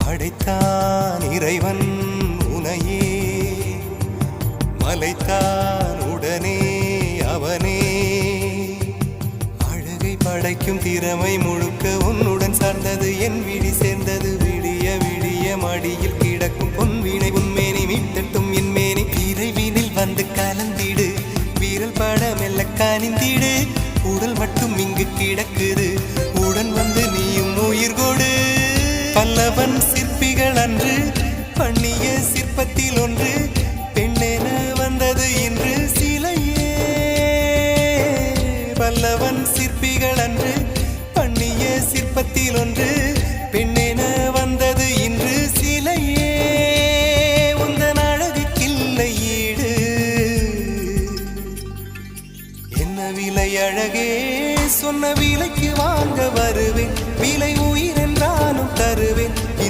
படைத்தான் இறைவன் உனையே, மலைத்தான் உடனே அவனே. அழகை படைக்கும் திறமை முழுக்க உன்னுடன் சார்ந்தது, என் விழி சேர்ந்தது. விடிய விடிய மடியில் கிடக்கும் பொன்வினை உன்மேனி மீட்டட்டும் என் மேனி. இறைவினில் வந்து கலந்திடு, வீரல் பட மெல்ல கனிந்திடு. உடல் மட்டும் இங்கு கிடக்குது, உடன் வந்து நீயும் உயிர் கொடு. பல்லவன் சிற்பிகள் அன்று பண்ணிய சிற்பத்தில் ஒன்று, பெண்ணென வந்தது இன்று சிலையே. பல்லவன் சிற்பிகள் அன்று பண்ணிய சிற்பத்தில் ஒன்று,